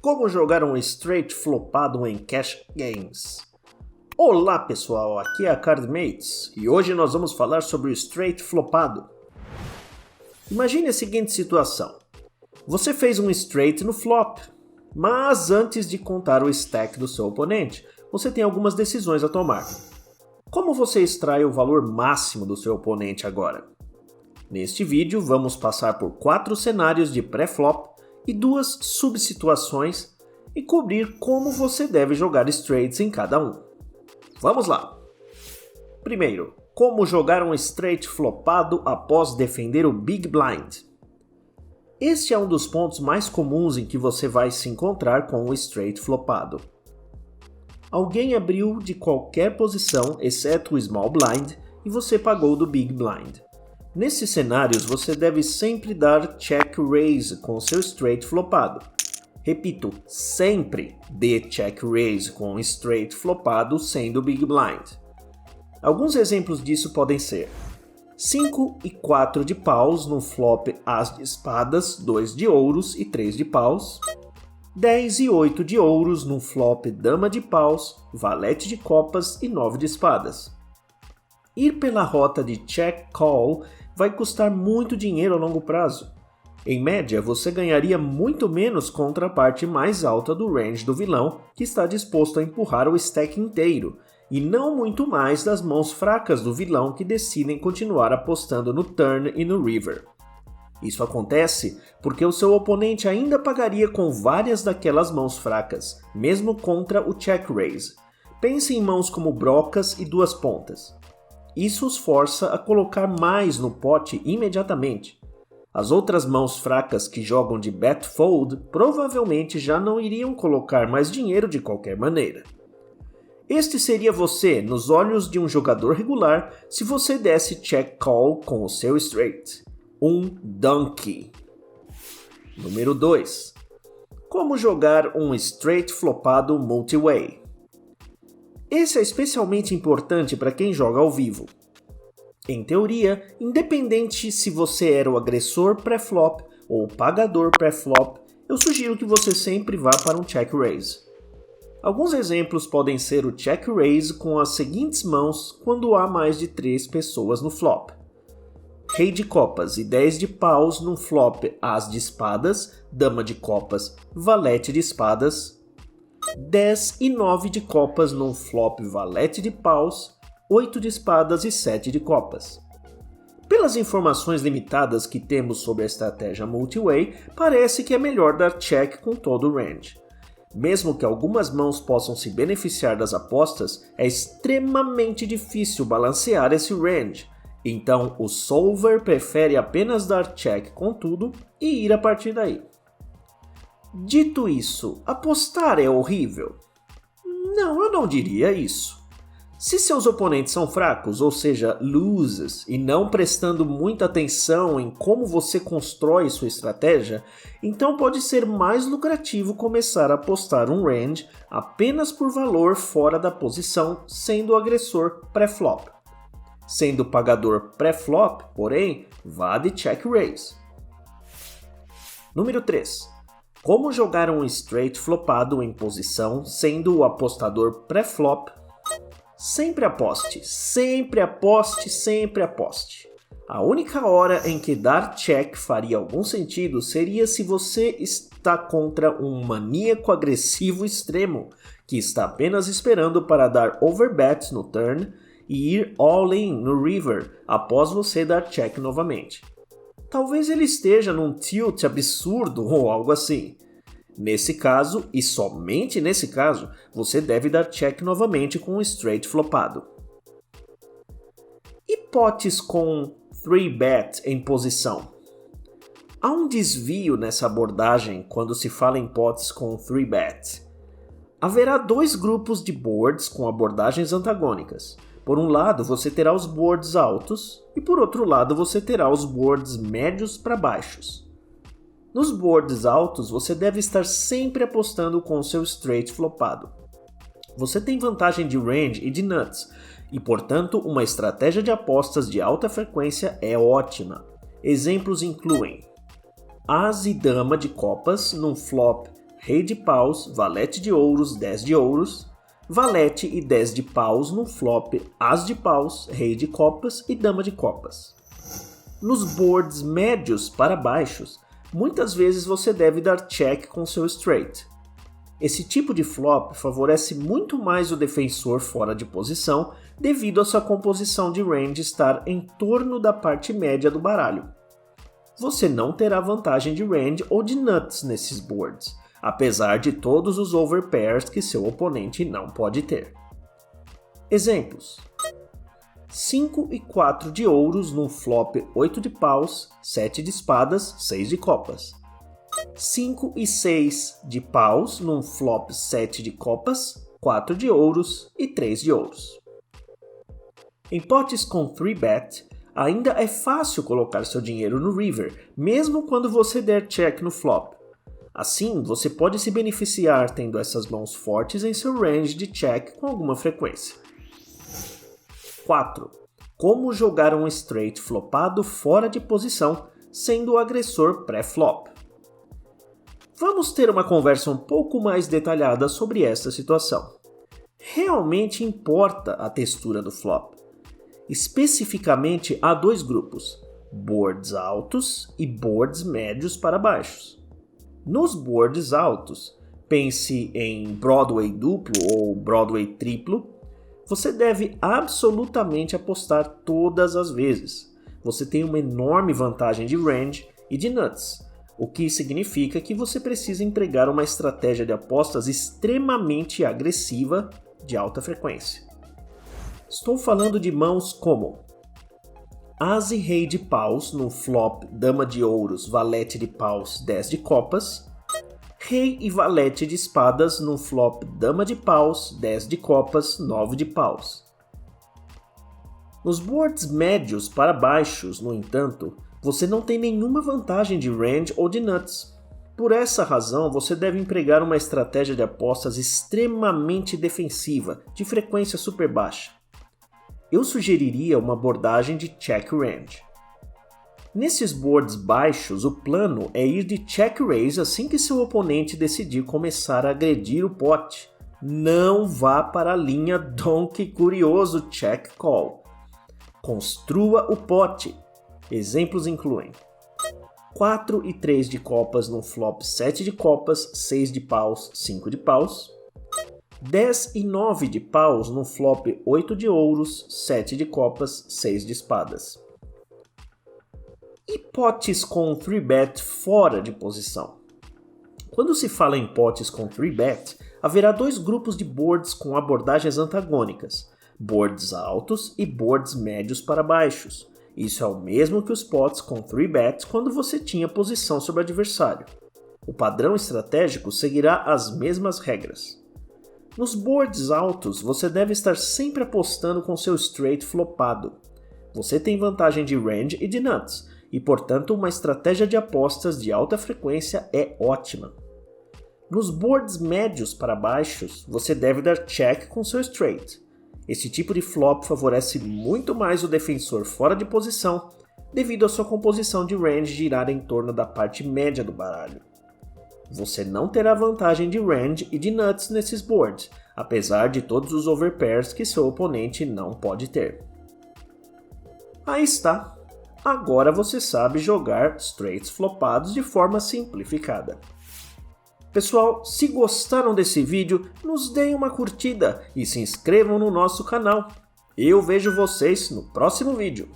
Como jogar um straight flopado em cash games? Olá pessoal, aqui é a Cardmates e hoje nós vamos falar sobre o straight flopado. Imagine a seguinte situação: você fez um straight no flop, mas antes de contar o stack do seu oponente, você tem algumas decisões a tomar. Como você extrai o valor máximo do seu oponente agora? Neste vídeo vamos passar por 4 cenários de pré-flop e 2 subsituações e cobrir como você deve jogar straights em cada um. Vamos lá! Primeiro, como jogar um straight flopado após defender o Big Blind. Este é um dos pontos mais comuns em que você vai se encontrar com o straight flopado. Alguém abriu de qualquer posição, exceto o Small Blind, e você pagou do Big Blind. Nesses cenários, você deve sempre dar check raise com seu straight flopado. Repito, sempre dê check raise com straight flopado sendo Big Blind. Alguns exemplos disso podem ser 5 e 4 de paus no flop As de espadas, 2 de ouros e 3 de paus. 10 e 8 de ouros no flop Dama de paus, Valete de copas e 9 de espadas. Ir pela rota de check call vai custar muito dinheiro a longo prazo. Em média, você ganharia muito menos contra a parte mais alta do range do vilão, que está disposto a empurrar o stack inteiro, e não muito mais das mãos fracas do vilão que decidem continuar apostando no turn e no river. Isso acontece porque o seu oponente ainda pagaria com várias daquelas mãos fracas, mesmo contra o check raise. Pense em mãos como brocas e duas pontas. Isso os força a colocar mais no pote imediatamente. As outras mãos fracas que jogam de bet fold provavelmente já não iriam colocar mais dinheiro de qualquer maneira. Este seria você nos olhos de um jogador regular se você desse check call com o seu straight. Um donkey. Número 2. Como jogar um straight flopado multi-way? Esse é especialmente importante para quem joga ao vivo. Em teoria, independente se você era o agressor pré-flop ou o pagador pré-flop, eu sugiro que você sempre vá para um check raise. Alguns exemplos podem ser o check raise com as seguintes mãos quando há mais de 3 pessoas no flop. Rei de copas e 10 de paus num flop As de espadas, Dama de copas, Valete de espadas. 10 e 9 de copas num flop Valete de paus, 8 de espadas e 7 de copas. Pelas informações limitadas que temos sobre a estratégia multi-way, parece que é melhor dar check com todo o range. Mesmo que algumas mãos possam se beneficiar das apostas, é extremamente difícil balancear esse range. Então, o solver prefere apenas dar check com tudo e ir a partir daí. Dito isso, apostar é horrível? Não, eu não diria isso. Se seus oponentes são fracos, ou seja, losers, e não prestando muita atenção em como você constrói sua estratégia, então pode ser mais lucrativo começar a apostar um range apenas por valor fora da posição, sendo o agressor pré-flop. Sendo pagador pré-flop, porém, vá de check raise. Número 3. Como jogar um straight flopado em posição, sendo o apostador pré-flop? Sempre aposte, sempre aposte, sempre aposte. A única hora em que dar check faria algum sentido seria se você está contra um maníaco agressivo extremo, que está apenas esperando para dar overbet no turn e ir all-in no river após você dar check novamente. Talvez ele esteja num tilt absurdo ou algo assim. Nesse caso, e somente nesse caso, você deve dar check novamente com um straight flopado. E potes com 3-bet em posição? Há um desvio nessa abordagem quando se fala em potes com 3-bet. Haverá 2 grupos de boards com abordagens antagônicas. Por um lado, você terá os boards altos e por outro lado, você terá os boards médios para baixos. Nos boards altos, você deve estar sempre apostando com seu straight flopado. Você tem vantagem de range e de nuts, e portanto uma estratégia de apostas de alta frequência é ótima. Exemplos incluem As e Dama de copas num flop rei de paus, valete de ouros, 10 de ouros, valete e 10 de paus no flop as de paus, rei de copas e dama de copas. Nos boards médios para baixos, muitas vezes você deve dar check com seu straight. Esse tipo de flop favorece muito mais o defensor fora de posição devido à sua composição de range estar em torno da parte média do baralho. Você não terá vantagem de range ou de nuts nesses boards, apesar de todos os overpairs que seu oponente não pode ter. Exemplos: 5 e 4 de ouros num flop 8 de paus, 7 de espadas, 6 de copas. 5 e 6 de paus num flop 7 de copas, 4 de ouros e 3 de ouros. Em potes com 3-bet, ainda é fácil colocar seu dinheiro no river, mesmo quando você der check no flop. Assim, você pode se beneficiar tendo essas mãos fortes em seu range de check com alguma frequência. 4. Como jogar um straight flopado fora de posição, sendo o agressor pré-flop. Vamos ter uma conversa um pouco mais detalhada sobre esta situação. Realmente importa a textura do flop. Especificamente há dois grupos, boards altos e boards médios para baixos. Nos boards altos, pense em Broadway duplo ou Broadway triplo, você deve absolutamente apostar todas as vezes. Você tem uma enorme vantagem de range e de nuts, o que significa que você precisa empregar uma estratégia de apostas extremamente agressiva de alta frequência. Estou falando de mãos como As e rei de paus no flop dama de ouros, valete de paus, 10 de copas, rei e valete de espadas no flop dama de paus, 10 de copas, 9 de paus. Nos boards médios para baixos, no entanto, você não tem nenhuma vantagem de range ou de nuts. Por essa razão, você deve empregar uma estratégia de apostas extremamente defensiva, de frequência super baixa. Eu sugeriria uma abordagem de check range. Nesses boards baixos, o plano é ir de check raise assim que seu oponente decidir começar a agredir o pote. Não vá para a linha Donkey Curioso check call. Construa o pote. Exemplos incluem 4 e 3 de copas no flop 7 de copas, 6 de paus, 5 de paus. 10 e 9 de paus no flop 8 de ouros, 7 de copas, 6 de espadas. E potes com 3-bet fora de posição? Quando se fala em potes com 3-bet, haverá dois grupos de boards com abordagens antagônicas, boards altos e boards médios para baixos. Isso é o mesmo que os potes com 3-bet quando você tinha posição sobre o adversário. O padrão estratégico seguirá as mesmas regras. Nos boards altos, você deve estar sempre apostando com seu straight flopado. Você tem vantagem de range e de nuts, e portanto uma estratégia de apostas de alta frequência é ótima. Nos boards médios para baixos, você deve dar check com seu straight. Esse tipo de flop favorece muito mais o defensor fora de posição, devido à sua composição de range girar em torno da parte média do baralho. Você não terá vantagem de range e de nuts nesses boards, apesar de todos os overpairs que seu oponente não pode ter. Aí está! Agora você sabe jogar straights flopados de forma simplificada. Pessoal, se gostaram desse vídeo, nos deem uma curtida e se inscrevam no nosso canal. Eu vejo vocês no próximo vídeo.